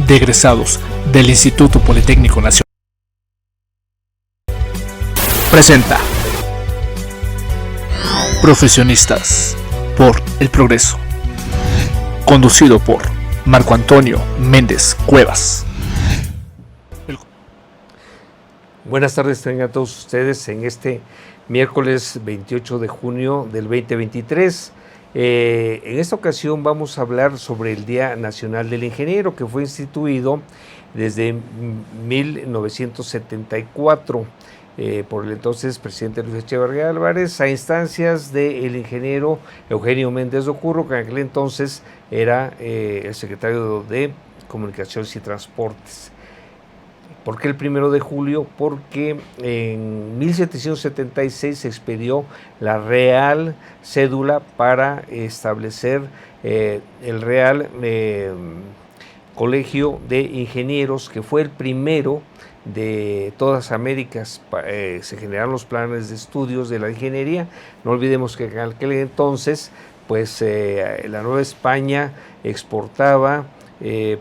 de egresados del Instituto Politécnico Nacional presenta Profesionistas por el Progreso, conducido por Marco Antonio Méndez Cuevas. Buenas tardes, tengan todos ustedes en este miércoles 28 de junio del 2023. En esta ocasión vamos a hablar sobre el Día Nacional del Ingeniero, que fue instituido desde 1974 por el entonces presidente Luis Echeverría Álvarez, a instancias del ingeniero Eugenio Méndez Ocurro, que en aquel entonces era el secretario de Comunicaciones y Transportes. ¿Por qué el 1 de julio? Porque en 1776 se expedió la Real Cédula para establecer el Real Colegio de Ingenieros, que fue el primero de todas Américas. Se generaron los planes de estudios de la ingeniería. No olvidemos que en aquel entonces, pues la Nueva España exportaba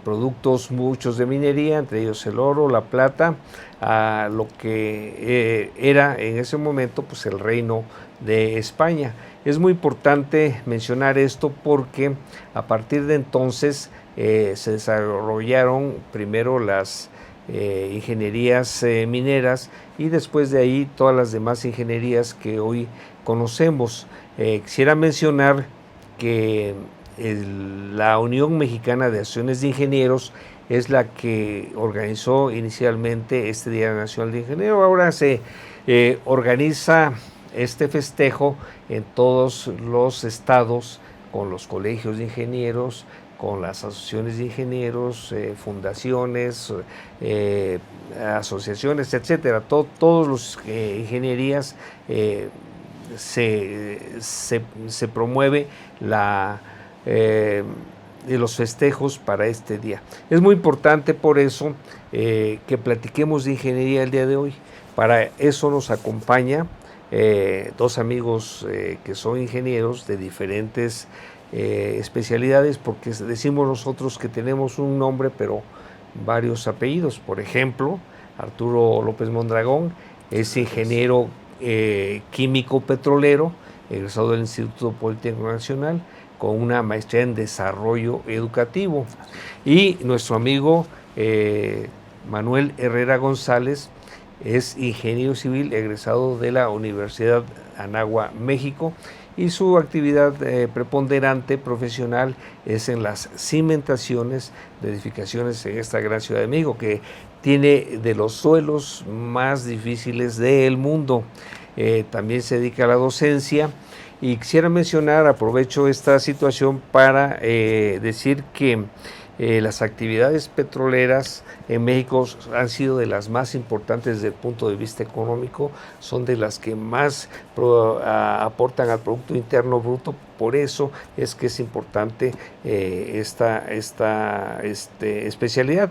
productos muchos de minería, entre ellos el oro, la plata, a lo que era en ese momento pues el Reino de España. Es muy importante mencionar esto porque a partir de entonces se desarrollaron primero las ingenierías mineras y después de ahí todas las demás ingenierías que hoy conocemos. Quisiera mencionar que la Unión Mexicana de Asociaciones de Ingenieros es la que organizó inicialmente este Día Nacional de Ingeniero. Ahora se organiza este festejo en todos los estados con los colegios de ingenieros, con las asociaciones de ingenieros, fundaciones, asociaciones, etcétera. Todos los ingenierías se promueve de los festejos para este día. Es muy importante por eso que platiquemos de ingeniería el día de hoy. Para eso nos acompaña dos amigos que son ingenieros de diferentes especialidades, porque decimos nosotros que tenemos un nombre pero varios apellidos. Por ejemplo, Arturo López Mondragón es ingeniero químico petrolero, egresado del Instituto Politécnico Nacional, con una maestría en desarrollo educativo. Y nuestro amigo Manuel Herrera González es ingeniero civil egresado de la Universidad Anáhuac, México, y su actividad preponderante profesional es en las cimentaciones de edificaciones en esta gran ciudad de México, que tiene de los suelos más difíciles del mundo. También se dedica a la docencia. Y quisiera mencionar, aprovecho esta situación para decir que las actividades petroleras en México han sido de las más importantes desde el punto de vista económico, son de las que más aportan al Producto Interno Bruto. Por eso es que es importante esta especialidad,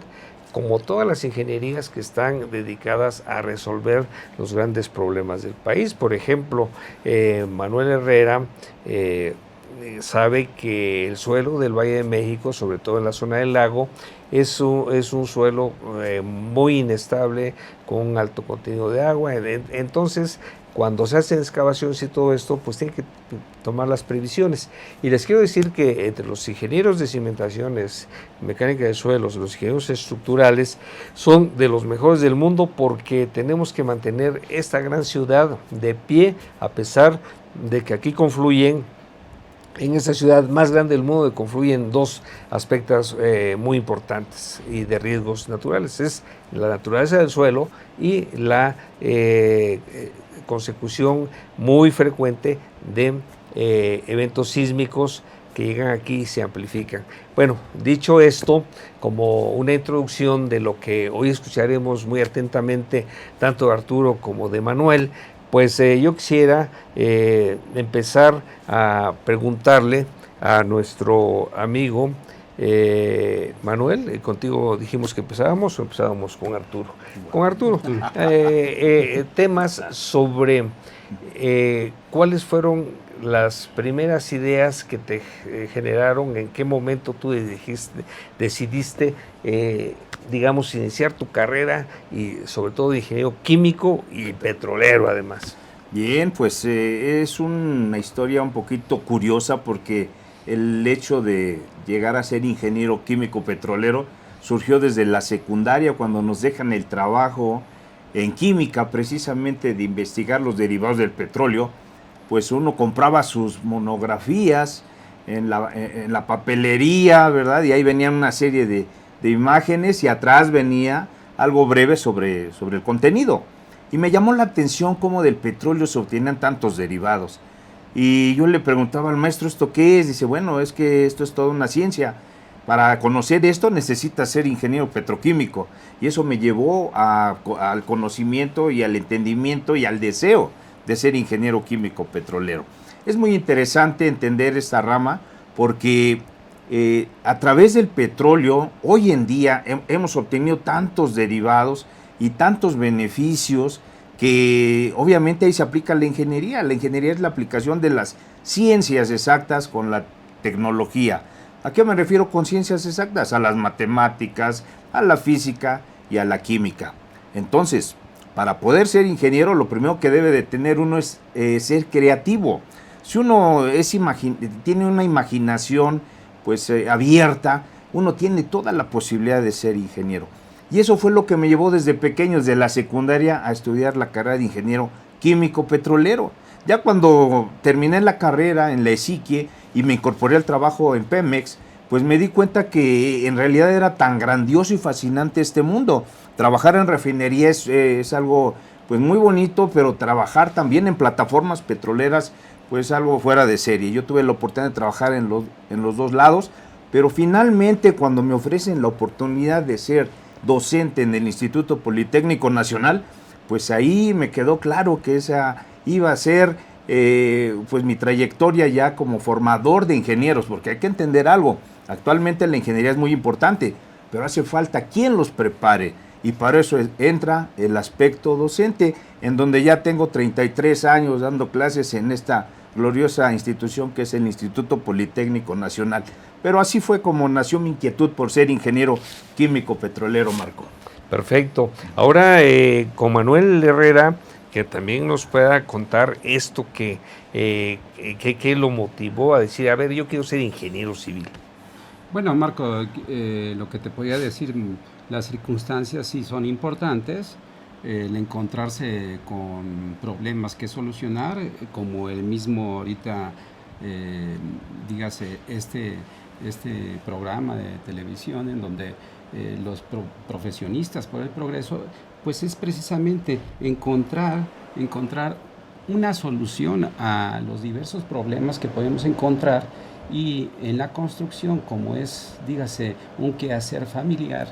como todas las ingenierías que están dedicadas a resolver los grandes problemas del país. Por ejemplo, Manuel Herrera sabe que el suelo del Valle de México, sobre todo en la zona del lago, es un suelo muy inestable, con un alto contenido de agua. Entonces, cuando se hacen excavaciones y todo esto, pues tienen que tomar las previsiones. Y les quiero decir que entre los ingenieros de cimentaciones, mecánica de suelos, los ingenieros estructurales, son de los mejores del mundo, porque tenemos que mantener esta gran ciudad de pie, a pesar de que aquí confluyen, en esta ciudad más grande del mundo, confluyen dos aspectos muy importantes y de riesgos naturales. Es la naturaleza del suelo y la consecución muy frecuente de eventos sísmicos que llegan aquí y se amplifican. Bueno, dicho esto, como una introducción de lo que hoy escucharemos muy atentamente, tanto de Arturo como de Manuel, pues yo quisiera empezar a preguntarle a nuestro amigo Manuel. Contigo dijimos que empezábamos con Arturo. Con Arturo, temas sobre cuáles fueron las primeras ideas que te generaron, en qué momento tú decidiste, digamos, iniciar tu carrera y sobre todo de ingeniero químico y petrolero además. Bien, pues es una historia un poquito curiosa porque el hecho de llegar a ser ingeniero químico petrolero surgió desde la secundaria, cuando nos dejan el trabajo en química, precisamente de investigar los derivados del petróleo. Pues uno compraba sus monografías en la papelería, ¿verdad? Y ahí venían una serie de imágenes y atrás venía algo breve sobre el contenido. Y me llamó la atención cómo del petróleo se obtenían tantos derivados. Y yo le preguntaba al maestro, ¿esto qué es? Dice, bueno, es que esto es toda una ciencia. Para conocer esto necesitas ser ingeniero petroquímico. Y eso me llevó al conocimiento y al entendimiento y al deseo de ser ingeniero químico petrolero. Es muy interesante entender esta rama porque a través del petróleo hoy en día hemos obtenido tantos derivados y tantos beneficios que obviamente ahí se aplica la ingeniería. La ingeniería es la aplicación de las ciencias exactas con la tecnología. ¿A qué me refiero con ciencias exactas? A las matemáticas, a la física y a la química. Entonces, para poder ser ingeniero, lo primero que debe de tener uno es ser creativo. Si uno tiene una imaginación pues abierta, uno tiene toda la posibilidad de ser ingeniero. Y eso fue lo que me llevó desde pequeño, desde la secundaria, a estudiar la carrera de ingeniero químico petrolero. Ya cuando terminé la carrera en la ESIQUIE y me incorporé al trabajo en Pemex, pues me di cuenta que en realidad era tan grandioso y fascinante este mundo. Trabajar en refinería es algo pues muy bonito, pero trabajar también en plataformas petroleras pues algo fuera de serie. Yo tuve la oportunidad de trabajar en los dos lados, pero finalmente cuando me ofrecen la oportunidad de ser docente en el Instituto Politécnico Nacional, pues ahí me quedó claro que esa iba a ser pues mi trayectoria ya como formador de ingenieros, porque hay que entender algo, actualmente la ingeniería es muy importante, pero hace falta quien los prepare, y para eso entra el aspecto docente, en donde ya tengo 33 años dando clases en esta gloriosa institución que es el Instituto Politécnico Nacional. Pero así fue como nació mi inquietud por ser ingeniero químico petrolero, Marco. Perfecto. Ahora con Manuel Herrera, que también nos pueda contar esto que lo motivó a decir, a ver, yo quiero ser ingeniero civil. Bueno, Marco, lo que te podía decir, las circunstancias sí son importantes, el encontrarse con problemas que solucionar, como el mismo ahorita, dígase, este programa de televisión en donde los profesionistas por el progreso, pues es precisamente encontrar una solución a los diversos problemas que podemos encontrar, y en la construcción, como es, dígase, un quehacer familiar,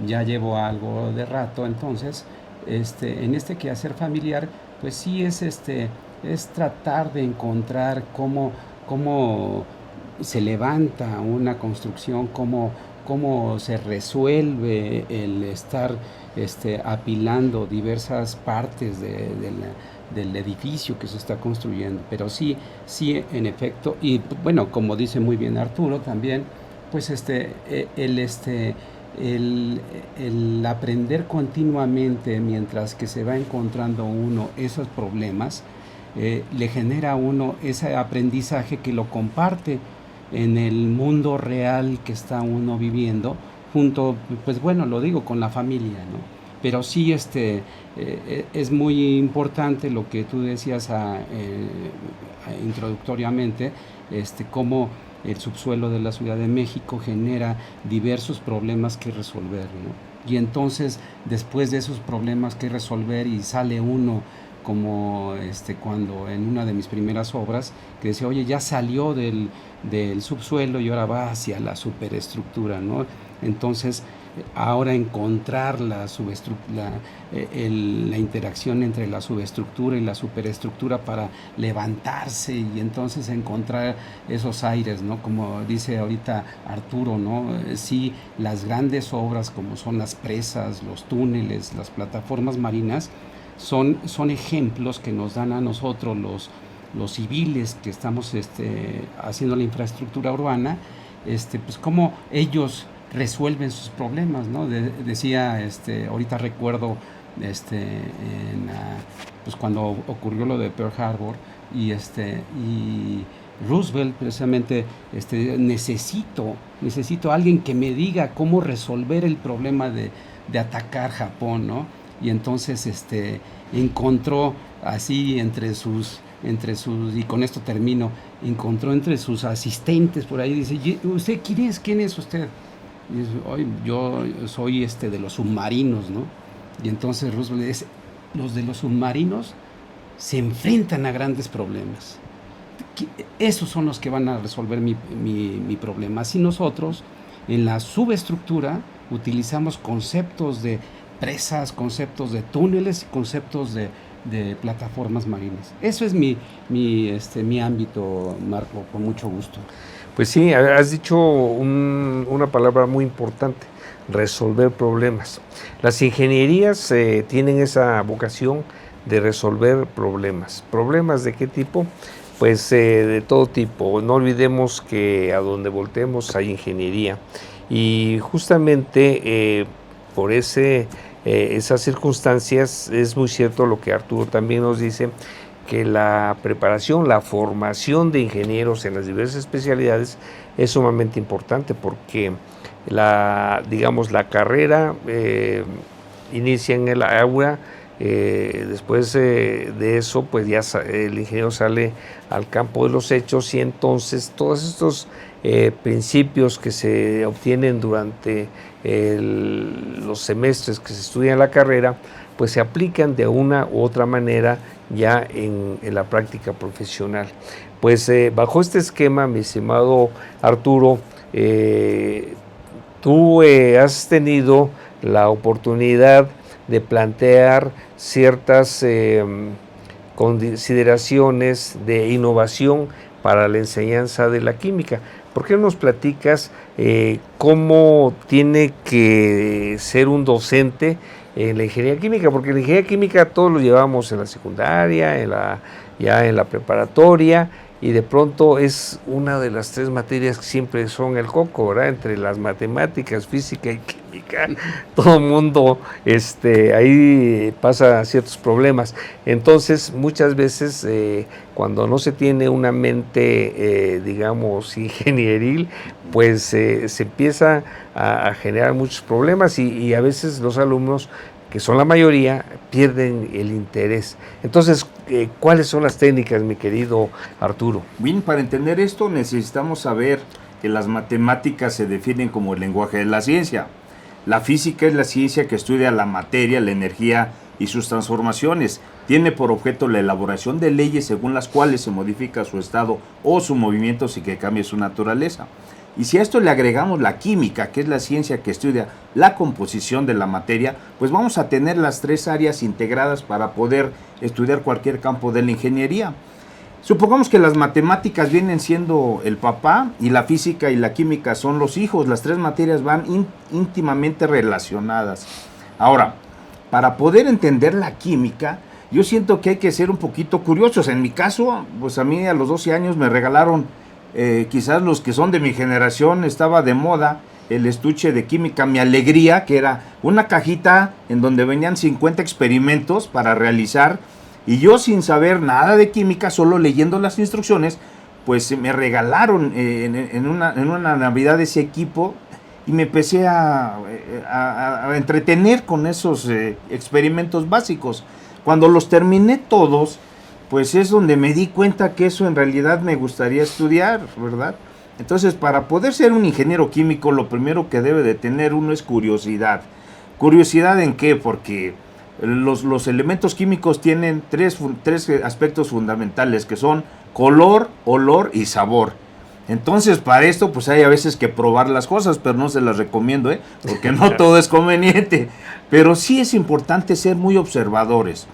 ya llevo algo de rato, entonces en este quehacer familiar, pues sí es tratar de encontrar cómo se levanta una construcción, cómo se resuelve el estar apilando diversas partes del edificio que se está construyendo. Pero sí, en efecto, y bueno, como dice muy bien Arturo también, pues el aprender continuamente mientras que se va encontrando uno esos problemas, le genera a uno ese aprendizaje que lo comparte en el mundo real que está uno viviendo, junto, pues bueno, lo digo, con la familia, ¿no? Pero sí, es muy importante lo que tú decías introductoriamente, cómo el subsuelo de la Ciudad de México genera diversos problemas que resolver, ¿no? Y entonces, después de esos problemas que resolver, y sale uno como cuando en una de mis primeras obras, que decía, oye, ya salió del subsuelo y ahora va hacia la superestructura, ¿no? Entonces, ahora encontrar la interacción entre la subestructura y la superestructura para levantarse y entonces encontrar esos aires, ¿no? Como dice ahorita Arturo, ¿no? Sí, las grandes obras como son las presas, los túneles, las plataformas marinas, son ejemplos que nos dan a nosotros los civiles que estamos haciendo la infraestructura urbana, pues cómo ellos resuelven sus problemas, ¿no? Decía, ahorita recuerdo, pues cuando ocurrió lo de Pearl Harbor y Roosevelt precisamente, necesito a alguien que me diga cómo resolver el problema de atacar Japón, ¿no? Y entonces encontró así entre sus, y con esto termino, encontró entre sus asistentes por ahí, dice, ¿usted quién es usted? Y dice, yo soy de los submarinos, ¿no? Y entonces Roosevelt dice, los de los submarinos se enfrentan a grandes problemas. Esos son los que van a resolver mi problema. Así nosotros, en la subestructura, utilizamos conceptos de presas, conceptos de túneles, conceptos de plataformas marinas. Eso es mi ámbito, Marco, con mucho gusto. Pues sí, has dicho una palabra muy importante, resolver problemas. Las ingenierías tienen esa vocación de resolver problemas. ¿Problemas de qué tipo? Pues de todo tipo. No olvidemos que a donde volteemos hay ingeniería. Y justamente por esas circunstancias es muy cierto lo que Arturo también nos dice, que la preparación, la formación de ingenieros en las diversas especialidades es sumamente importante, porque la carrera inicia en el aula, después de eso pues ya el ingeniero sale al campo de los hechos, y entonces todos estos principios que se obtienen durante los semestres que se estudia la carrera, pues se aplican de una u otra manera ya en la práctica profesional. Pues bajo este esquema, mi estimado Arturo, tú has tenido la oportunidad de plantear ciertas consideraciones de innovación para la enseñanza de la química. ¿Por qué no nos platicas cómo tiene que ser un docente en la ingeniería química? Porque la ingeniería química todos lo llevamos en la secundaria, ya en la preparatoria, y de pronto es una de las tres materias que siempre son el coco, ¿verdad? Entre las matemáticas, física y química, todo el mundo ahí pasa ciertos problemas. Entonces, muchas veces cuando no se tiene una mente, ingenieril, pues se empieza a generar muchos problemas y a veces los alumnos, que son la mayoría, pierden el interés. Entonces, ¿cuáles son las técnicas, mi querido Arturo? Bien, para entender esto necesitamos saber que las matemáticas se definen como el lenguaje de la ciencia. La física es la ciencia que estudia la materia, la energía y sus transformaciones. Tiene por objeto la elaboración de leyes según las cuales se modifica su estado o su movimiento sin que cambie su naturaleza. Y si a esto le agregamos la química, que es la ciencia que estudia la composición de la materia, pues vamos a tener las tres áreas integradas para poder estudiar cualquier campo de la ingeniería. Supongamos que las matemáticas vienen siendo el papá y la física y la química son los hijos. Las tres materias van íntimamente relacionadas. Ahora, para poder entender la química, yo siento que hay que ser un poquito curiosos. En mi caso, pues a mí a los 12 años me regalaron, quizás los que son de mi generación, estaba de moda el estuche de química Mi Alegría, que era una cajita en donde venían 50 experimentos para realizar, y yo sin saber nada de química, solo leyendo las instrucciones, pues me regalaron en una Navidad ese equipo, y me empecé a entretener con esos experimentos básicos. Cuando los terminé todos, pues es donde me di cuenta que eso en realidad me gustaría estudiar, ¿verdad? Entonces, para poder ser un ingeniero químico, lo primero que debe de tener uno es curiosidad. ¿Curiosidad en qué? Porque los elementos químicos tienen tres aspectos fundamentales, que son color, olor y sabor. Entonces, para esto, pues hay a veces que probar las cosas, pero no se las recomiendo, porque no todo es conveniente. Pero sí es importante ser muy observadores.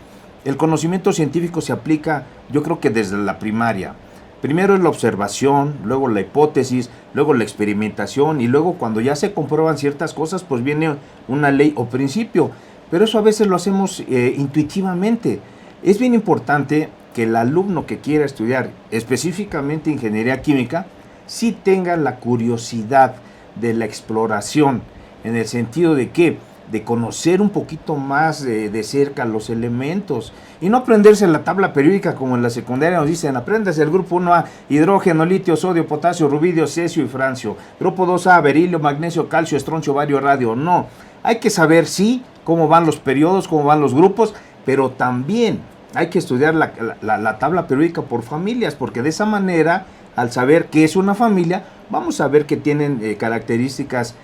El conocimiento científico se aplica, yo creo que desde la primaria. Primero es la observación, luego la hipótesis, luego la experimentación, y luego cuando ya se comprueban ciertas cosas, pues viene una ley o principio. Pero eso a veces lo hacemos intuitivamente. Es bien importante que el alumno que quiera estudiar específicamente ingeniería química sí tenga la curiosidad de la exploración, en el sentido de que de conocer un poquito más de cerca los elementos y no aprenderse la tabla periódica como en la secundaria nos dicen, apréndase el grupo 1A, hidrógeno, litio, sodio, potasio, rubidio, cesio y francio, grupo 2A, berilio, magnesio, calcio, estroncio, bario, radio. No, hay que saber sí cómo van los periodos, cómo van los grupos, pero también hay que estudiar la tabla periódica por familias, porque de esa manera, al saber qué es una familia, vamos a ver que tienen características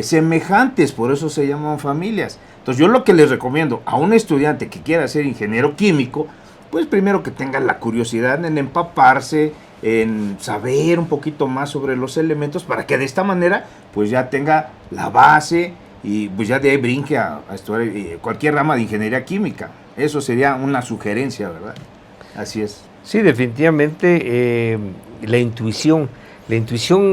semejantes, por eso se llaman familias. Entonces yo lo que les recomiendo a un estudiante que quiera ser ingeniero químico, pues primero que tenga la curiosidad en empaparse, en saber un poquito más sobre los elementos, para que de esta manera pues ya tenga la base y pues ya de ahí brinque a estudiar cualquier rama de ingeniería química. Eso sería una sugerencia, ¿verdad? Así es. Sí, definitivamente la intuición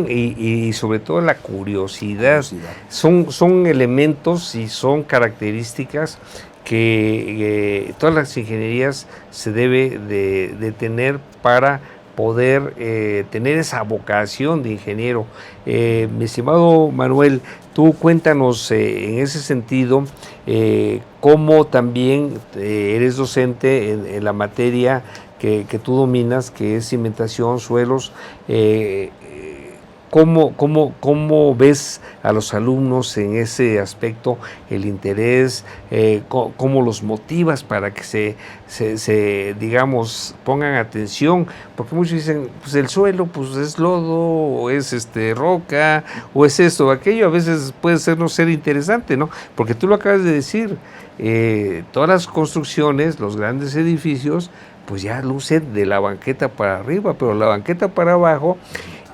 y sobre todo la curiosidad. Son elementos y son características que todas las ingenierías se debe de tener para poder tener esa vocación de ingeniero. Mi estimado Manuel, tú cuéntanos en ese sentido cómo también eres docente en la materia que tú dominas, que es cimentación, suelos. ¿Cómo ves a los alumnos en ese aspecto, el interés, cómo los motivas para que se digamos, pongan atención? Porque muchos dicen, pues el suelo pues es lodo, o es roca, o es esto o aquello. A veces puede no ser interesante, ¿no? Porque tú lo acabas de decir, todas las construcciones, los grandes edificios, pues ya lucen de la banqueta para arriba, pero la banqueta para abajo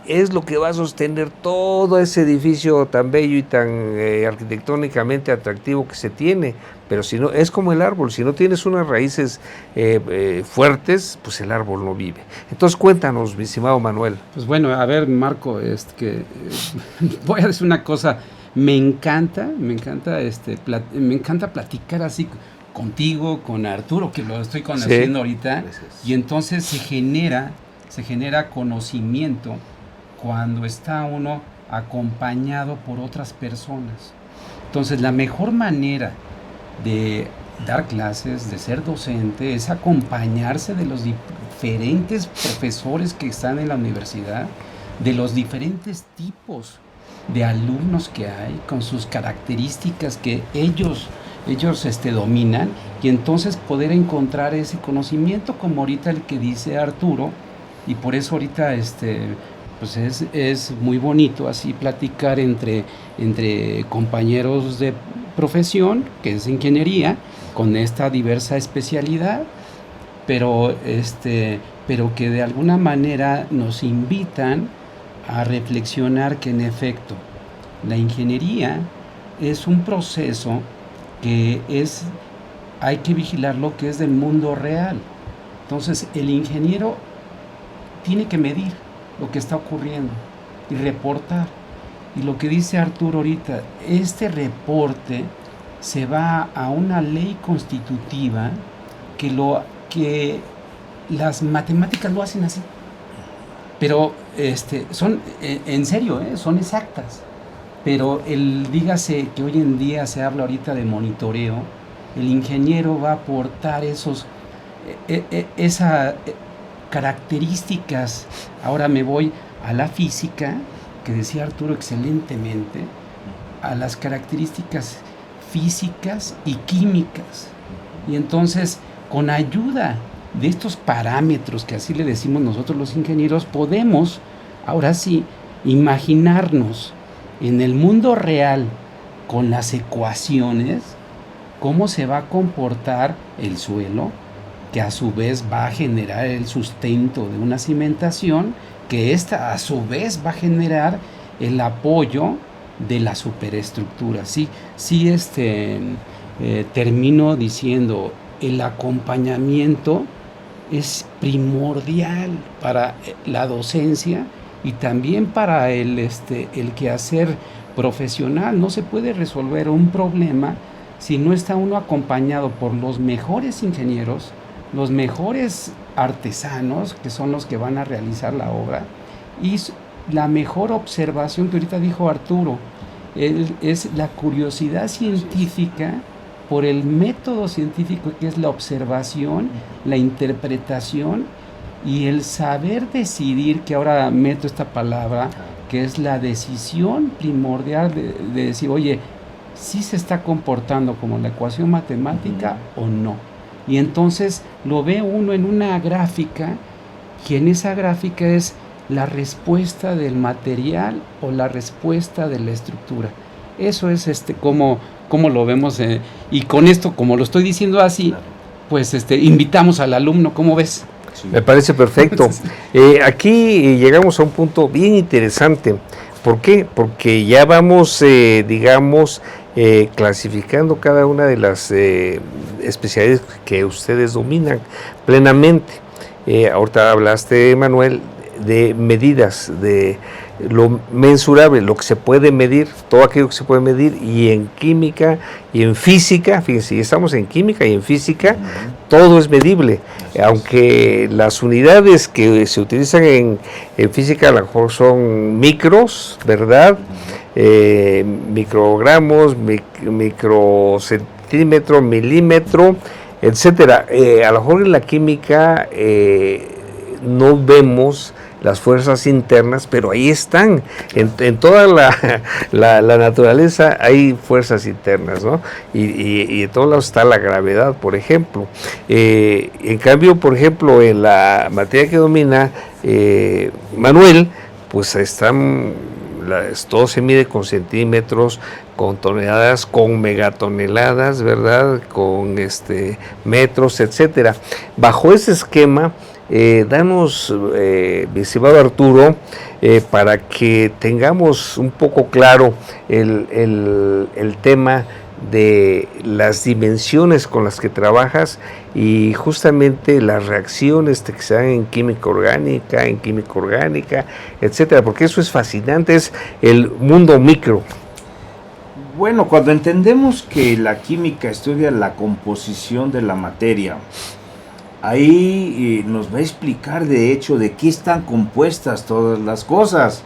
es lo que va a sostener todo ese edificio tan bello y tan arquitectónicamente atractivo que se tiene. Pero si no, es como el árbol, si no tienes unas raíces fuertes, pues el árbol no vive. Entonces cuéntanos, mi estimado Manuel. Pues bueno, a ver, Marco, voy a decir una cosa, me encanta platicar así contigo, con Arturo, que lo estoy conociendo ahorita, y entonces se genera conocimiento cuando está uno acompañado por otras personas. Entonces, la mejor manera de dar clases, de ser docente, es acompañarse de los diferentes profesores que están en la universidad, de los diferentes tipos de alumnos que hay, con sus características que ellos dominan, y entonces poder encontrar ese conocimiento, como ahorita el que dice Arturo, y por eso ahorita pues es muy bonito así platicar entre compañeros de profesión, que es ingeniería, con esta diversa especialidad, pero que de alguna manera nos invitan a reflexionar que en efecto la ingeniería es un proceso que hay que vigilar lo que es del mundo real. Entonces el ingeniero tiene que medir lo que está ocurriendo y reportar. Y lo que dice Arturo ahorita, este reporte se va a una ley constitutiva que las matemáticas lo hacen así. Pero son, en serio, son exactas. Pero dígase que hoy en día se habla ahorita de monitoreo, el ingeniero va a aportar esas características. Ahora me voy a la física, que decía Arturo excelentemente, a las características físicas y químicas. Y entonces, con ayuda de estos parámetros, que así le decimos nosotros los ingenieros, podemos, ahora sí, imaginarnos en el mundo real, con las ecuaciones, cómo se va a comportar el suelo, que a su vez va a generar el sustento de una cimentación, que esta a su vez va a generar el apoyo de la superestructura. Termino diciendo, el acompañamiento es primordial para la docencia y también para el quehacer profesional. No se puede resolver un problema si no está uno acompañado por los mejores ingenieros, los mejores artesanos, que son los que van a realizar la obra, y la mejor observación que ahorita dijo Arturo, es la curiosidad científica por el método científico, que es la observación, la interpretación y el saber decidir, que ahora meto esta palabra, que es la decisión primordial de decir, oye, ¿sí se está comportando como la ecuación matemática o no? Y entonces lo ve uno en una gráfica, y en esa gráfica es la respuesta del material o la respuesta de la estructura. Eso es como lo vemos, y con esto, como lo estoy diciendo así, pues invitamos al alumno, ¿cómo ves? Sí. Me parece perfecto. Aquí llegamos a un punto bien interesante. ¿Por qué? Porque ya vamos, clasificando cada una de las especialidades que ustedes dominan plenamente. Ahorita hablaste, Manuel, de medidas, de lo mensurable, lo que se puede medir, todo aquello que se puede medir, y en química y en física, fíjense, estamos en química y en física, todo es medible, aunque las unidades que se utilizan en física a lo mejor son micros, ¿verdad? Microgramos, microcentímetro, milímetro, etcétera. A lo mejor en la química no vemos las fuerzas internas, pero ahí están, en toda la naturaleza hay fuerzas internas, ¿no? Y en todos lados está la gravedad, por ejemplo. En cambio, por ejemplo, en la materia que domina Manuel, pues todo se mide con centímetros, con toneladas, con megatoneladas, ¿verdad? Con metros, etcétera. Bajo ese esquema, danos, mi estimado Arturo, para que tengamos un poco claro el tema de las dimensiones con las que trabajas y justamente las reacciones que se dan en química orgánica, etcétera, porque eso es fascinante, es el mundo micro. Bueno, cuando entendemos que la química estudia la composición de la materia, ahí nos va a explicar de hecho de qué están compuestas todas las cosas.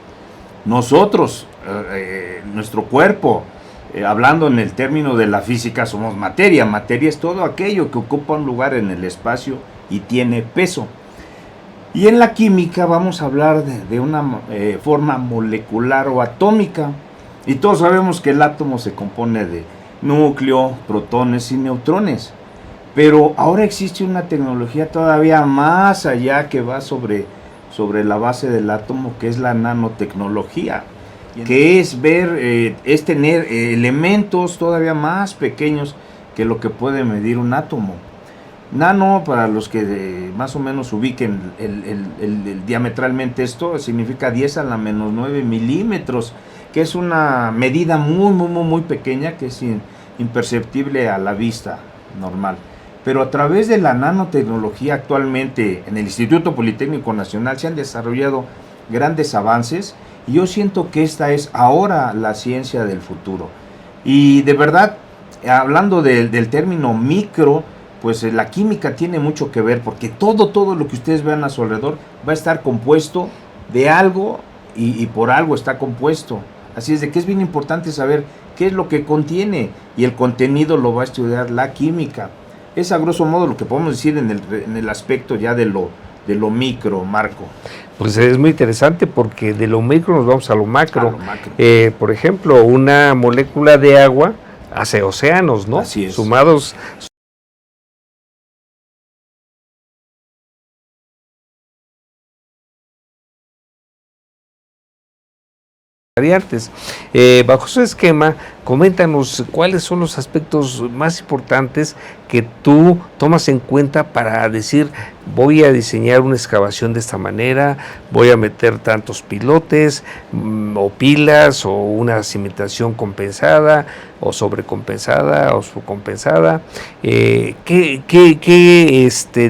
Nosotros, nuestro cuerpo, hablando en el término de la física, somos materia. Materia es todo aquello que ocupa un lugar en el espacio y tiene peso. Y en la química vamos a hablar de una forma molecular o atómica. Y todos sabemos que el átomo se compone de núcleo, protones y neutrones. Pero ahora existe una tecnología todavía más allá que va sobre la base del átomo, que es la nanotecnología, que es es tener elementos todavía más pequeños que lo que puede medir un átomo. Nano, para los que más o menos ubiquen diametralmente esto, significa 10 a la menos 9 milímetros, que es una medida muy pequeña, que es imperceptible a la vista normal. Pero a través de la nanotecnología actualmente en el Instituto Politécnico Nacional se han desarrollado grandes avances y yo siento que esta es ahora la ciencia del futuro. Y de verdad, hablando del término micro, pues la química tiene mucho que ver, porque todo lo que ustedes vean a su alrededor va a estar compuesto de algo y por algo está compuesto. Así es de que es bien importante saber qué es lo que contiene, y el contenido lo va a estudiar la química. Es a grosso modo lo que podemos decir en el aspecto ya de lo micro, Marco. Pues es muy interesante porque de lo micro nos vamos a lo macro. Por ejemplo, una molécula de agua hace océanos, ¿no? Así es. Sumados. Bajo su esquema, coméntanos cuáles son los aspectos más importantes que tú tomas en cuenta para decir, voy a diseñar una excavación de esta manera, voy a meter tantos pilotes o pilas, o una cimentación compensada o sobrecompensada o subcompensada.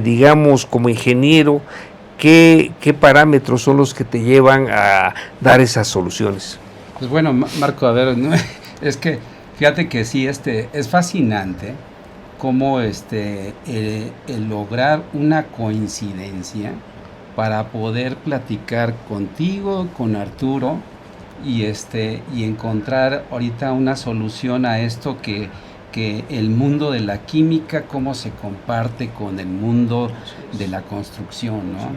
Digamos, como ingeniero, ¿qué parámetros son los que te llevan a dar esas soluciones? Pues bueno, Marco, a ver, ¿no? Es que fíjate que sí, es fascinante el lograr una coincidencia para poder platicar contigo, con Arturo, y encontrar ahorita una solución a esto que el mundo de la química, cómo se comparte con el mundo de la construcción, ¿no?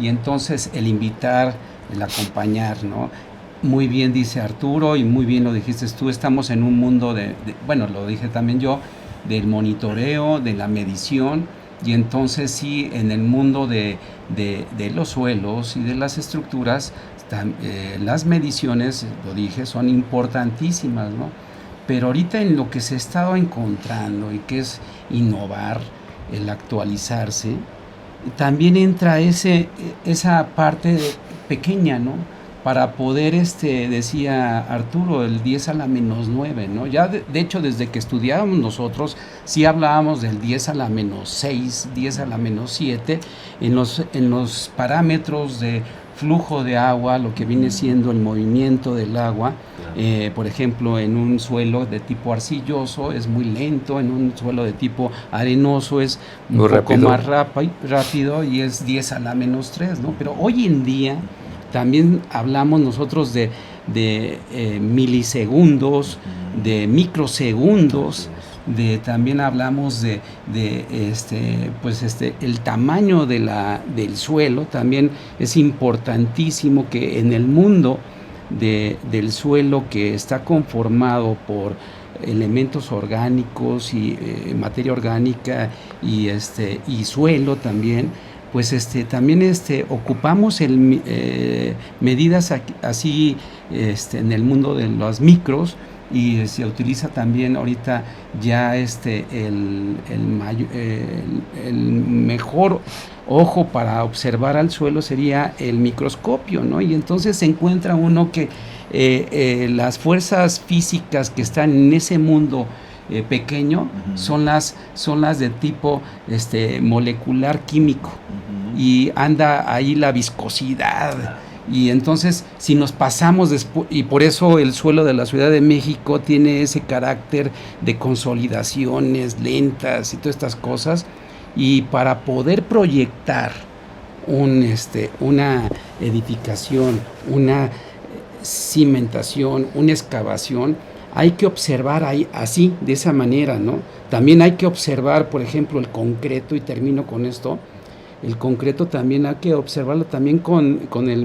Y entonces el invitar, el acompañar, ¿no? Muy bien dice Arturo y muy bien lo dijiste tú, estamos en un mundo bueno, lo dije también yo, del monitoreo, de la medición, y entonces sí, en el mundo de los suelos y de las estructuras, las mediciones, lo dije, son importantísimas, ¿no? Pero ahorita en lo que se estaba encontrando y que es innovar, el actualizarse, también entra esa parte pequeña, ¿no? Para poder, decía Arturo, el 10 a la menos 9, ¿no? Ya de hecho, desde que estudiábamos nosotros, sí hablábamos del 10 a la menos 6, 10 a la menos 7, en los parámetros de flujo de agua, lo que viene siendo el movimiento del agua. Por ejemplo, en un suelo de tipo arcilloso es muy lento, en un suelo de tipo arenoso es un poco más rápido y es 10 a la menos 3, ¿no? Pero hoy en día también hablamos nosotros de milisegundos, de microsegundos, también hablamos de el tamaño del suelo. También es importantísimo que en el mundo del suelo, que está conformado por elementos orgánicos y materia orgánica y suelo también, pues también ocupamos medidas así en el mundo de los micros, y se utiliza también ahorita ya el mejor ojo para observar al suelo sería el microscopio, ¿no? Y entonces se encuentra uno que las fuerzas físicas que están en ese mundo pequeño son las de tipo molecular químico, y anda ahí la viscosidad. Y entonces, si nos pasamos después, y por eso el suelo de la Ciudad de México tiene ese carácter de consolidaciones lentas y todas estas cosas, y para poder proyectar una edificación, una cimentación, una excavación, hay que observar ahí así, de esa manera, ¿no? También hay que observar, por ejemplo, el concreto, y termino con esto. El concreto también hay que observarlo también con el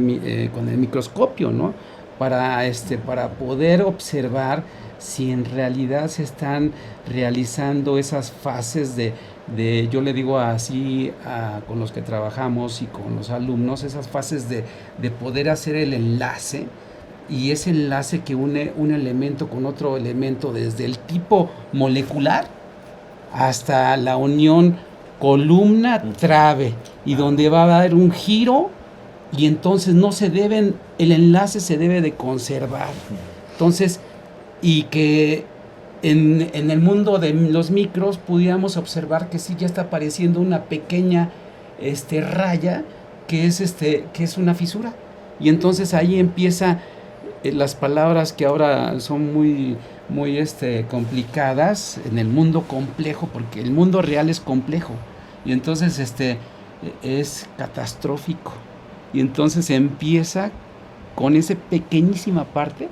microscopio, ¿no? Para poder observar si en realidad se están realizando esas fases yo le digo así con los que trabajamos y con los alumnos, esas fases de poder hacer el enlace, y ese enlace que une un elemento con otro elemento, desde el tipo molecular hasta la unión columna-trave, y donde va a haber un giro, y entonces el enlace se debe de conservar. Entonces, y que en el mundo de los micros pudiéramos observar que sí ya está apareciendo una pequeña raya que es una fisura, y entonces ahí empieza las palabras que ahora son muy complicadas en el mundo complejo, porque el mundo real es complejo, y entonces es catastrófico, y entonces empieza con esa pequeñísima parte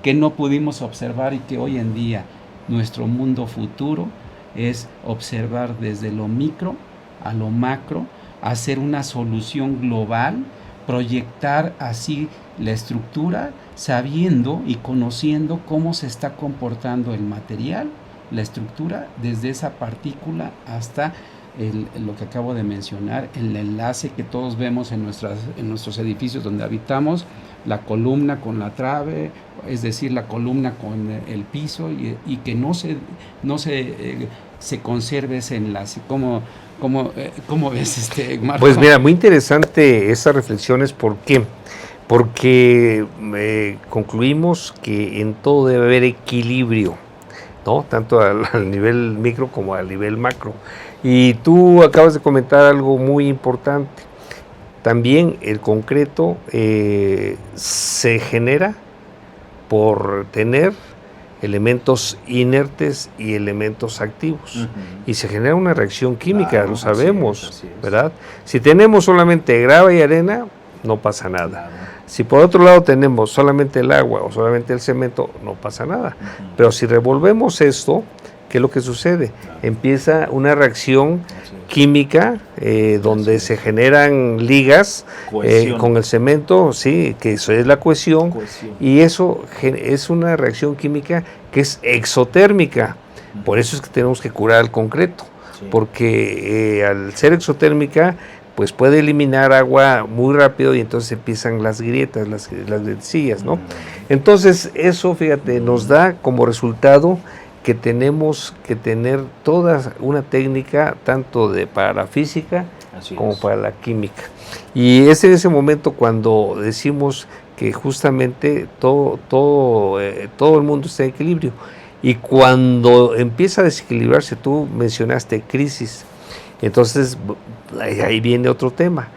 que no pudimos observar, y que hoy en día nuestro mundo futuro es observar desde lo micro a lo macro, hacer una solución global, proyectar así la estructura, sabiendo y conociendo cómo se está comportando el material, la estructura, desde esa partícula hasta lo que acabo de mencionar, el enlace que todos vemos en nuestros edificios donde habitamos, la columna con la trave, es decir, la columna con el piso, y que no se conserve ese enlace. ¿Cómo ves, Marco? Pues mira, muy interesante esas reflexiones. ¿Por qué? Porque concluimos que en todo debe haber equilibrio, ¿no? Tanto al nivel micro como al nivel macro. Y tú acabas de comentar algo muy importante. También el concreto se genera por tener elementos inertes y elementos activos. Y se genera una reacción química, claro, lo sabemos, así es. ¿Verdad? Si tenemos solamente grava y arena, no pasa nada. Claro. Si por otro lado tenemos solamente el agua o solamente el cemento, no pasa nada. Pero si revolvemos esto, ¿qué es lo que sucede? Claro. Empieza una reacción química donde se generan ligas con el cemento, sí, que eso es la cohesión. Y eso es una reacción química que es exotérmica. Por eso es que tenemos que curar el concreto, porque al ser exotérmica, pues puede eliminar agua muy rápido y entonces empiezan las grietas, las grietecillas, ¿no? Entonces eso, fíjate, nos da como resultado que tenemos que tener toda una técnica tanto para la física como para la química. Y es en ese momento cuando decimos que justamente todo el mundo está en equilibrio. Y cuando empieza a desequilibrarse, tú mencionaste crisis, entonces ahí viene otro tema,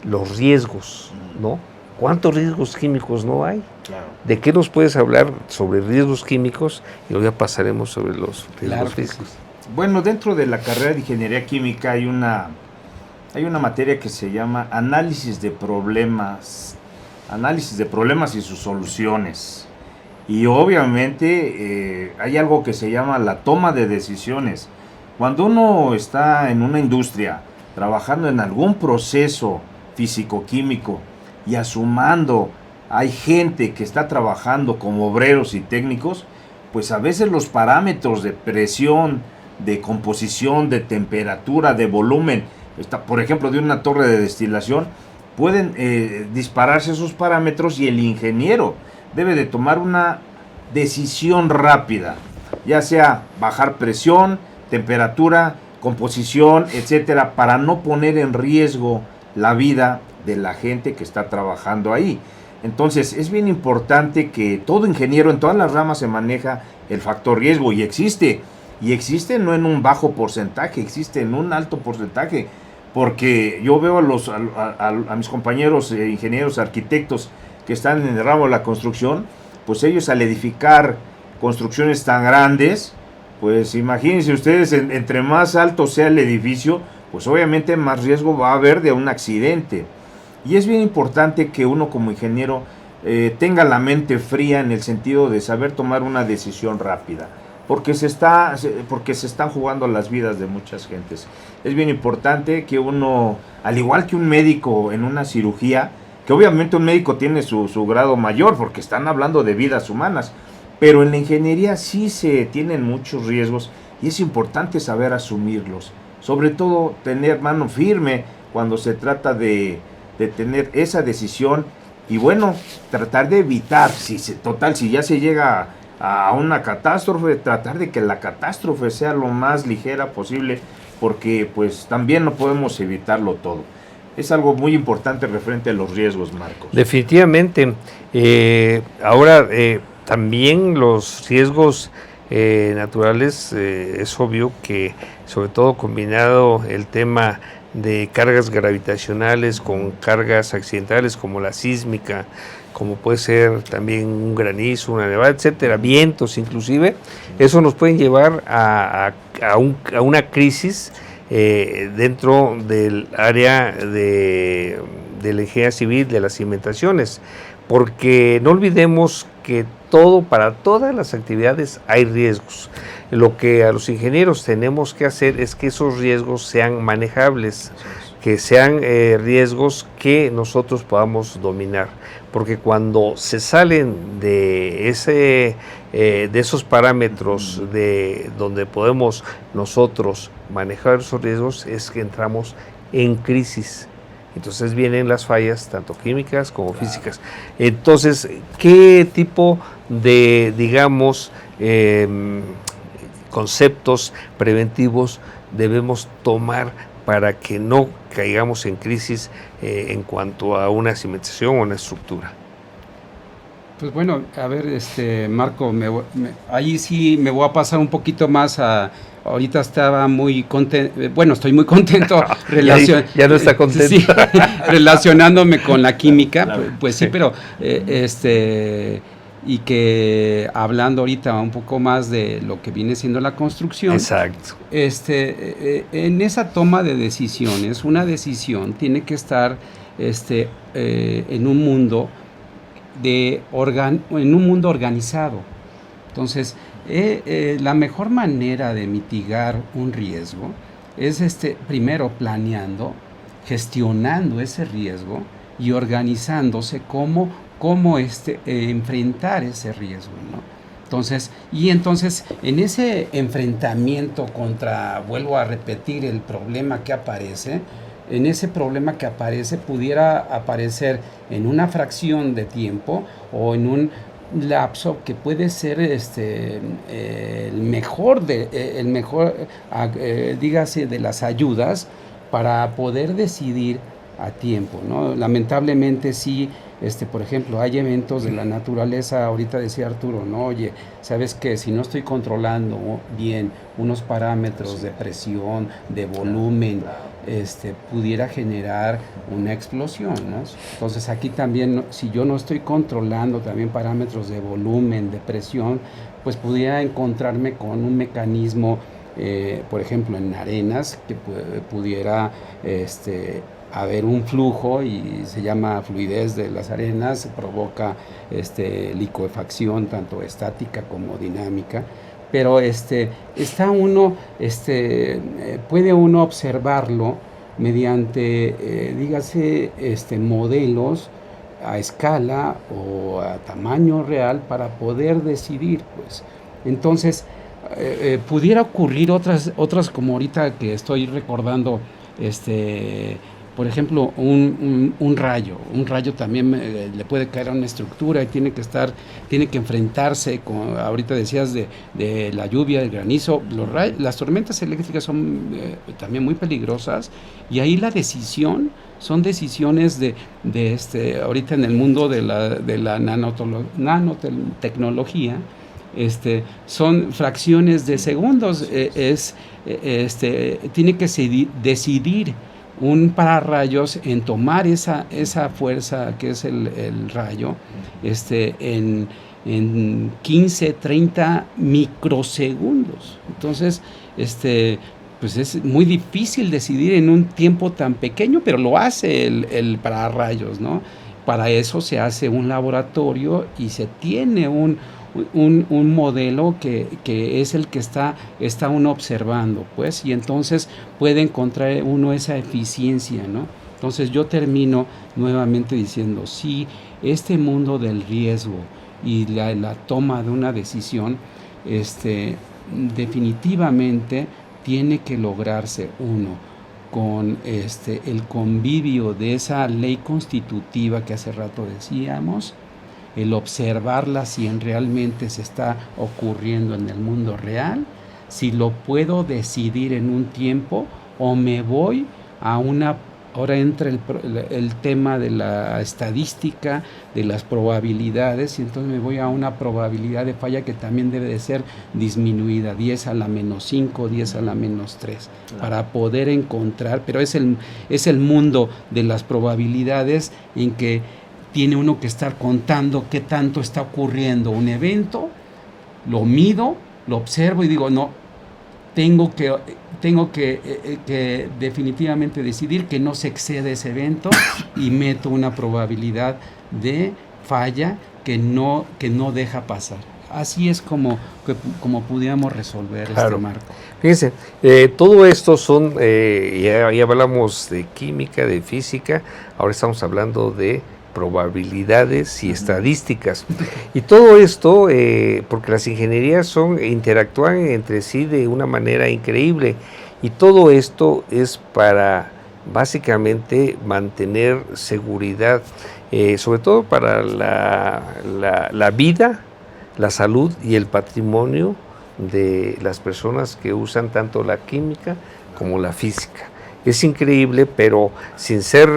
los riesgos, ¿no? ¿Cuántos riesgos químicos no hay? Claro. ¿De qué nos puedes hablar sobre riesgos químicos? Y luego ya pasaremos sobre los riesgos físicos. Bueno, dentro de la carrera de Ingeniería Química hay una materia que se llama análisis de problemas y sus soluciones. Y obviamente hay algo que se llama la toma de decisiones. Cuando uno está en una industria trabajando en algún proceso físico-químico y asumando hay gente que está trabajando como obreros y técnicos, pues a veces los parámetros de presión, de composición, de temperatura, de volumen, por ejemplo de una torre de destilación, pueden dispararse esos parámetros y el ingeniero debe de tomar una decisión rápida, ya sea bajar presión, temperatura, composición, etcétera, para no poner en riesgo la vida de la gente que está trabajando ahí. Entonces es bien importante que todo ingeniero en todas las ramas se maneja el factor riesgo y existe no en un bajo porcentaje, existe en un alto porcentaje, porque yo veo a mis compañeros ingenieros, arquitectos que están en el ramo de la construcción, pues ellos al edificar construcciones tan grandes, pues imagínense ustedes, entre más alto sea el edificio, pues obviamente más riesgo va a haber de un accidente. Y es bien importante que uno como ingeniero tenga la mente fría en el sentido de saber tomar una decisión rápida, porque se están jugando las vidas de muchas gentes. Es bien importante que uno, al igual que un médico en una cirugía, que obviamente un médico tiene su grado mayor, porque están hablando de vidas humanas, pero en la ingeniería sí se tienen muchos riesgos y es importante saber asumirlos. Sobre todo tener mano firme cuando se trata de tener esa decisión y bueno, tratar de evitar, si ya se llega a una catástrofe, tratar de que la catástrofe sea lo más ligera posible, porque pues también no podemos evitarlo todo. Es algo muy importante referente a los riesgos, Marcos. Definitivamente. Ahora, también los riesgos naturales, es obvio que sobre todo combinado el tema de cargas gravitacionales con cargas accidentales como la sísmica, como puede ser también un granizo, una nevada, etcétera, vientos inclusive, eso nos puede llevar a una crisis dentro del área de la ingeniería civil, de las cimentaciones, porque no olvidemos que para todas las actividades hay riesgos. Lo que a los ingenieros tenemos que hacer es que esos riesgos sean manejables, que sean riesgos que nosotros podamos dominar, porque cuando se salen de esos parámetros donde podemos nosotros manejar esos riesgos, es que entramos en crisis. Entonces vienen las fallas, tanto químicas como físicas. Entonces, ¿qué tipo de, digamos, conceptos preventivos debemos tomar para que no caigamos en crisis en cuanto a una cimentación o una estructura? Pues bueno, a ver, Marco, ahí sí me voy a pasar un poquito más a... Ahorita estaba muy contento, bueno, estoy muy contento ya no está contento. Sí, relacionándome con la química, claro. Pues sí, pero y que hablando ahorita un poco más de lo que viene siendo la construcción. Exacto. En esa toma de decisiones, una decisión tiene que estar en un mundo organizado. Entonces, la mejor manera de mitigar un riesgo es primero planeando, gestionando ese riesgo y organizándose cómo enfrentar ese riesgo, ¿no? Entonces en ese enfrentamiento vuelvo a repetir, el problema que aparece, pudiera aparecer en una fracción de tiempo o en un lapso que puede ser el mejor, dígase, de las ayudas para poder decidir a tiempo, ¿no? Lamentablemente sí, por ejemplo, hay eventos de la naturaleza, ahorita decía Arturo, ¿no? Oye, ¿sabes qué? Si no estoy controlando bien unos parámetros de presión, de volumen, pudiera generar una explosión, ¿no? Entonces aquí también, si yo no estoy controlando también parámetros de volumen, de presión, pues pudiera encontrarme con un mecanismo, por ejemplo, en arenas, que pudiera haber un flujo y se llama fluidez de las arenas, provoca liquefacción tanto estática como dinámica, pero puede uno observarlo mediante dígase modelos a escala o a tamaño real para poder decidir, pues. Entonces pudiera ocurrir otras como ahorita que estoy recordando, por ejemplo, un rayo también le puede caer a una estructura y tiene que enfrentarse con, ahorita decías de la lluvia, el granizo, las tormentas eléctricas son también muy peligrosas, y ahí son decisiones de ahorita en el mundo de la nanotecnología, son fracciones de segundos, tiene que decidir un pararrayos en tomar esa fuerza que es el rayo, en 15, 30 microsegundos. Entonces, pues es muy difícil decidir en un tiempo tan pequeño, pero lo hace el pararrayos, ¿no? Para eso se hace un laboratorio y se tiene un modelo que es el que está uno observando, pues, y entonces puede encontrar uno esa eficiencia, ¿no? Entonces yo termino nuevamente diciendo, sí, este mundo del riesgo y la toma de una decisión, definitivamente tiene que lograrse uno con el convivio de esa ley constitutiva que hace rato decíamos, el observarla si realmente se está ocurriendo en el mundo real, si lo puedo decidir en un tiempo o me voy a ahora entra el tema de la estadística, de las probabilidades, y entonces me voy a una probabilidad de falla que también debe de ser disminuida, 10 a la menos 5, 10 a la menos 3, para poder encontrar, pero es el mundo de las probabilidades en que tiene uno que estar contando qué tanto está ocurriendo un evento, lo mido, lo observo y digo, no, tengo que definitivamente decidir que no se excede ese evento y meto una probabilidad de falla que no deja pasar. Así es como pudiéramos resolver claro. este marco. Fíjense, todo esto son, ya hablamos de química, de física, ahora estamos hablando de probabilidades y estadísticas, y todo esto porque las ingenierías interactúan entre sí de una manera increíble, y todo esto es para básicamente mantener seguridad, sobre todo para la vida, la salud y el patrimonio de las personas que usan tanto la química como la física. Es increíble, pero sin ser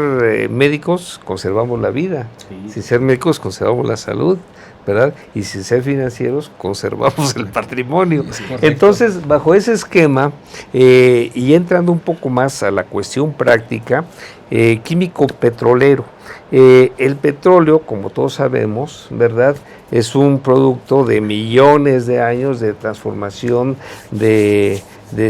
médicos conservamos la vida, sin ser médicos conservamos la salud, ¿verdad? Y sin ser financieros, conservamos el patrimonio. Correcto. Entonces, bajo ese esquema, y entrando un poco más a la cuestión práctica, químico petrolero. El petróleo, como todos sabemos, ¿verdad?, es un producto de millones de años de transformación de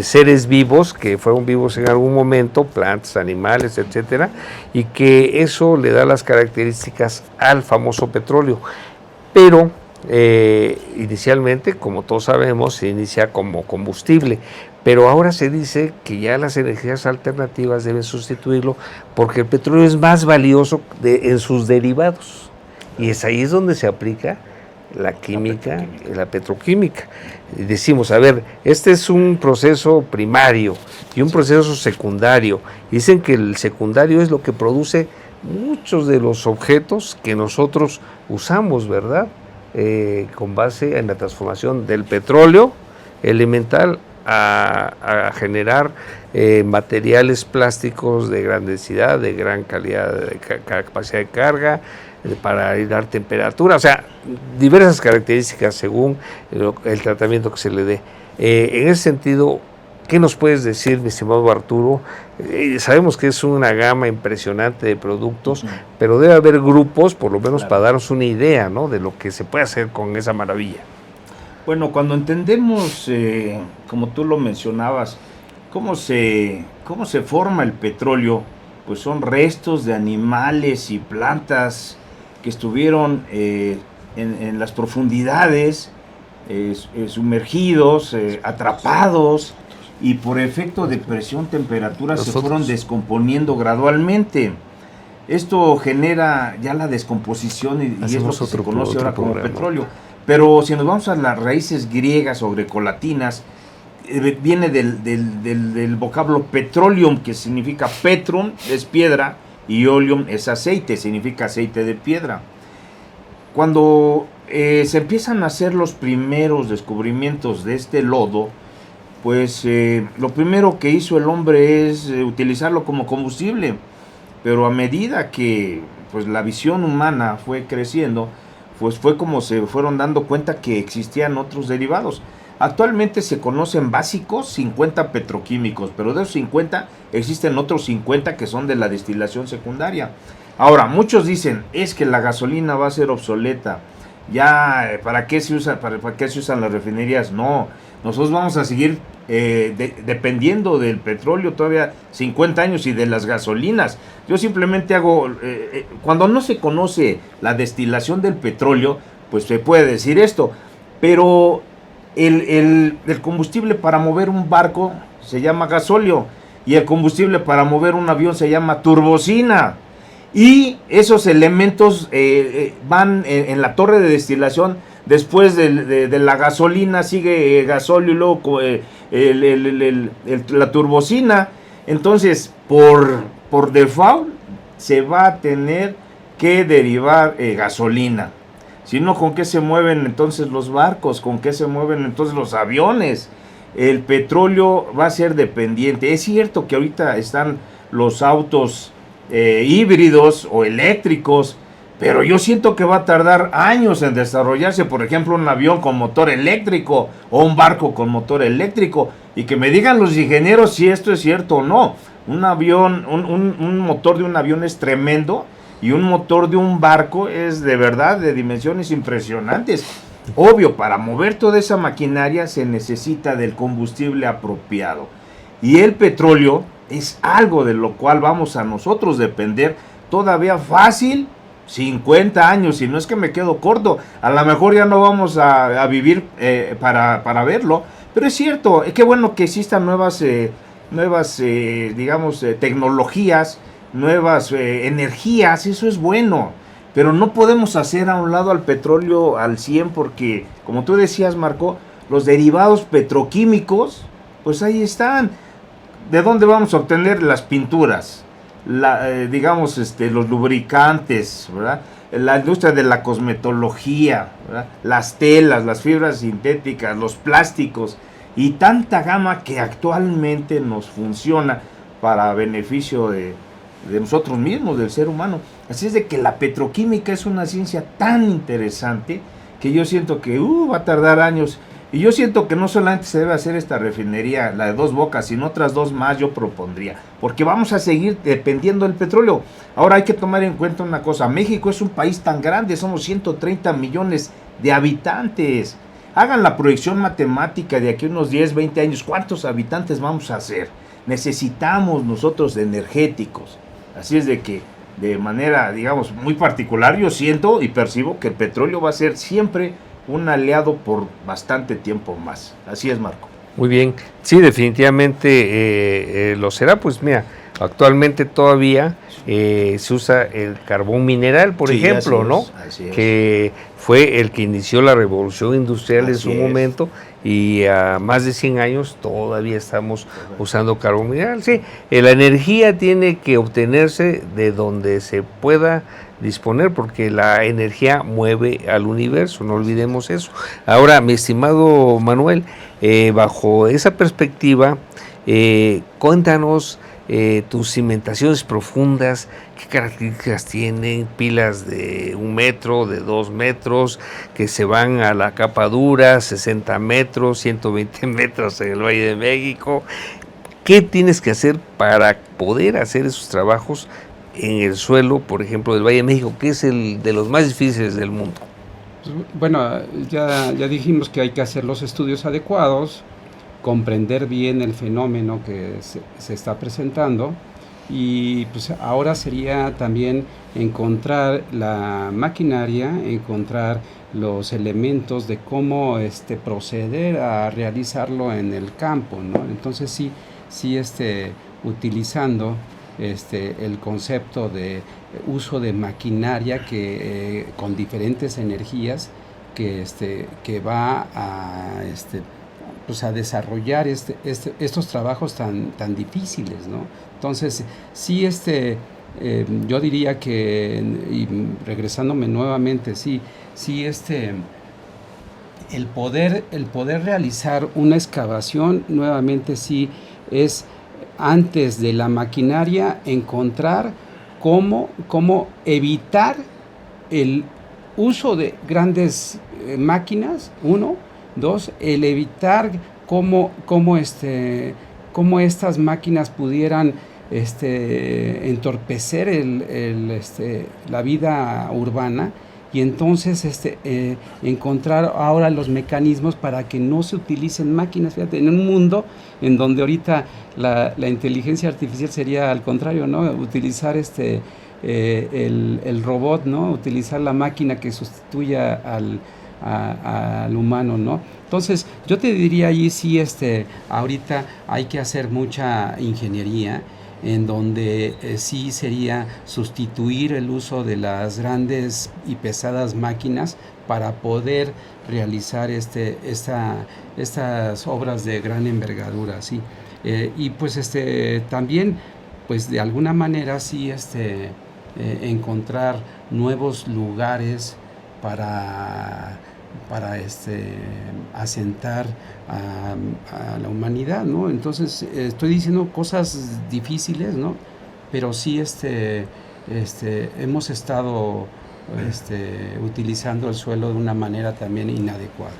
seres vivos que fueron vivos en algún momento, plantas, animales, etcétera, y que eso le da las características al famoso petróleo. Pero inicialmente, como todos sabemos, se inicia como combustible, pero ahora se dice que ya las energías alternativas deben sustituirlo porque el petróleo es más valioso en sus derivados, y ahí es donde se aplica la química, la petroquímica. Y decimos, a ver, este es un proceso primario y un proceso secundario. Dicen que el secundario es lo que produce muchos de los objetos que nosotros usamos, ¿verdad? Con base en la transformación del petróleo elemental a generar materiales plásticos de gran densidad, de gran calidad, de capacidad de carga, para dar temperatura, o sea, diversas características según el tratamiento que se le dé. En ese sentido, ¿qué nos puedes decir, mi estimado Arturo? Sabemos que es una gama impresionante de productos, pero debe haber grupos, por lo menos para darnos una idea, ¿no?, de lo que se puede hacer con esa maravilla. Bueno, cuando entendemos, como tú lo mencionabas, cómo se forma el petróleo, pues son restos de animales y plantas que estuvieron en las profundidades, sumergidos, atrapados, y por efecto de presión, temperatura, se fueron descomponiendo gradualmente. Esto genera ya la descomposición y es lo que se conoce ahora como petróleo. Pero si nos vamos a las raíces griegas o grecolatinas, viene del vocablo petroleum, que significa petrum, es piedra, y oleum es aceite, significa aceite de piedra. Cuando se empiezan a hacer los primeros descubrimientos de este lodo, pues lo primero que hizo el hombre es utilizarlo como combustible, pero a medida que pues la visión humana fue creciendo, pues fue como se fueron dando cuenta que existían otros derivados. Actualmente se conocen básicos 50 petroquímicos, pero de esos 50 existen otros 50 que son de la destilación secundaria. Ahora, muchos dicen, es que la gasolina va a ser obsoleta. Ya, ¿para qué se usan las refinerías? No, nosotros vamos a seguir dependiendo del petróleo todavía 50 años y de las gasolinas. Yo simplemente hago, cuando no se conoce la destilación del petróleo, pues se puede decir esto, pero el combustible para mover un barco se llama gasóleo y el combustible para mover un avión se llama turbocina. Y esos elementos van en la torre de destilación. Después de la gasolina sigue gasóleo y luego la turbocina. Entonces, por default, se va a tener que derivar gasolina. Si no, ¿con qué se mueven entonces los barcos? ¿Con qué se mueven entonces los aviones? El petróleo va a ser dependiente. Es cierto que ahorita están los autos híbridos o eléctricos, pero yo siento que va a tardar años en desarrollarse, por ejemplo, un avión con motor eléctrico o un barco con motor eléctrico, y que me digan los ingenieros si esto es cierto o no. Un avión, un motor de un avión es tremendo, y un motor de un barco es de verdad de dimensiones impresionantes. Obvio, para mover toda esa maquinaria se necesita del combustible apropiado, y el petróleo es algo de lo cual vamos a nosotros depender todavía fácil 50 años, si no es que me quedo corto. A lo mejor ya no vamos a vivir para verlo, pero es cierto, qué bueno que existan nuevas tecnologías, nuevas energías, eso es bueno, pero no podemos hacer a un lado al petróleo al 100 porque, como tú decías, Marco, los derivados petroquímicos, pues ahí están. ¿De dónde vamos a obtener las pinturas? Los lubricantes, ¿verdad? La industria de la cosmetología, ¿verdad? Las telas, las fibras sintéticas, los plásticos y tanta gama que actualmente nos funciona para beneficio de nosotros mismos, del ser humano. Así es de que la petroquímica es una ciencia tan interesante que yo siento que va a tardar años. Y yo siento que no solamente se debe hacer esta refinería, la de Dos Bocas, sino otras 2 más yo propondría, porque vamos a seguir dependiendo del petróleo. Ahora hay que tomar en cuenta una cosa, México es un país tan grande, somos 130 millones de habitantes. Hagan la proyección matemática de aquí a unos 10, 20 años, ¿cuántos habitantes vamos a ser? Necesitamos nosotros energéticos. Así es de que, de manera, digamos, muy particular, yo siento y percibo que el petróleo va a ser siempre un aliado por bastante tiempo más. Así es, Marco. Muy bien, sí, definitivamente lo será. Pues mira, actualmente todavía se usa el carbón mineral, por ejemplo, ¿no? Así es. Que fue el que inició la revolución industrial en su momento, y a más de 100 años todavía estamos usando carbón mineral. Sí, la energía tiene que obtenerse de donde se pueda disponer, porque la energía mueve al universo, no olvidemos eso. Ahora, mi estimado Manuel, bajo esa perspectiva, cuéntanos tus cimentaciones profundas, qué características tienen, pilas de 1 metro, de 2 metros, que se van a la capa dura, 60 metros, 120 metros en el Valle de México. ¿Qué tienes que hacer para poder hacer esos trabajos en el suelo, por ejemplo, del Valle de México, que es el de los más difíciles del mundo? Bueno, ya dijimos que hay que hacer los estudios adecuados, comprender bien el fenómeno que se está presentando, y pues ahora sería también encontrar la maquinaria, encontrar los elementos de cómo proceder a realizarlo en el campo, ¿no? Entonces sí utilizando el concepto de uso de maquinaria que con diferentes energías que va a pues a desarrollar estos trabajos tan difíciles, ¿no? Entonces sí yo diría que, y regresándome nuevamente, sí el poder realizar una excavación nuevamente sí es, antes de la maquinaria, encontrar cómo evitar el uso de grandes máquinas, 1, 2, el evitar cómo estas máquinas pudieran entorpecer la vida urbana, y entonces encontrar ahora los mecanismos para que no se utilicen máquinas. Fíjate, en un mundo en donde ahorita la inteligencia artificial sería al contrario, ¿no? Utilizar el robot, ¿no? Utilizar la máquina que sustituya al humano, ¿no? Entonces, yo te diría allí sí, ahorita hay que hacer mucha ingeniería, en donde sí sería sustituir el uso de las grandes y pesadas máquinas para poder realizar estas obras de gran envergadura, ¿sí? Y pues también, pues de alguna manera sí encontrar nuevos lugares para asentar a la humanidad, ¿no? Entonces estoy diciendo cosas difíciles, ¿no? Pero sí hemos estado utilizando el suelo de una manera también inadecuada.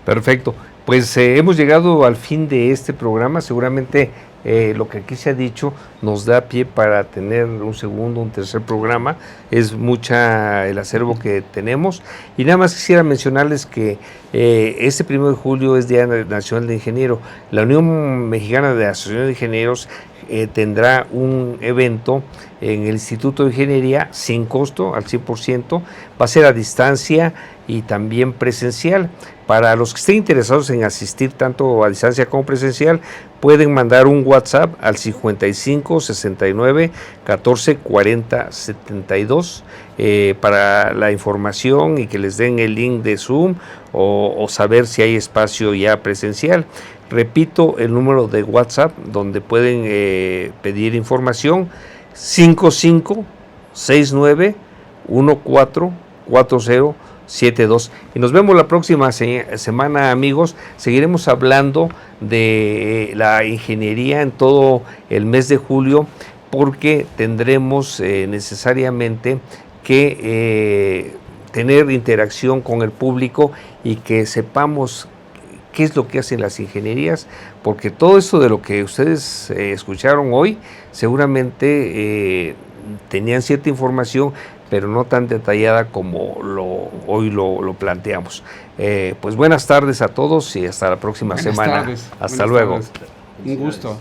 Perfecto, pues hemos llegado al fin de este programa. Seguramente lo que aquí se ha dicho nos da pie para tener un segundo, un tercer programa. Es mucha el acervo que tenemos, y nada más quisiera mencionarles que este 1 de julio es Día Nacional del Ingeniero. La Unión Mexicana de Asociaciones de Ingenieros tendrá un evento en el Instituto de Ingeniería sin costo, al 100%, va a ser a distancia y también presencial. Para los que estén interesados en asistir tanto a distancia como presencial, pueden mandar un WhatsApp al 55 69 14 40 72 para la información y que les den el link de Zoom o saber si hay espacio ya presencial. Repito el número de WhatsApp donde pueden pedir información: 55 69 14 40 72. Y nos vemos la próxima semana, amigos. Seguiremos hablando de la ingeniería en todo el mes de julio, porque tendremos necesariamente que tener interacción con el público y que sepamos qué es lo que hacen las ingenierías, porque todo esto de lo que ustedes escucharon hoy, seguramente tenían cierta información, pero no tan detallada como hoy lo planteamos. Pues buenas tardes a todos y hasta la próxima semana. Hasta luego. Un gusto.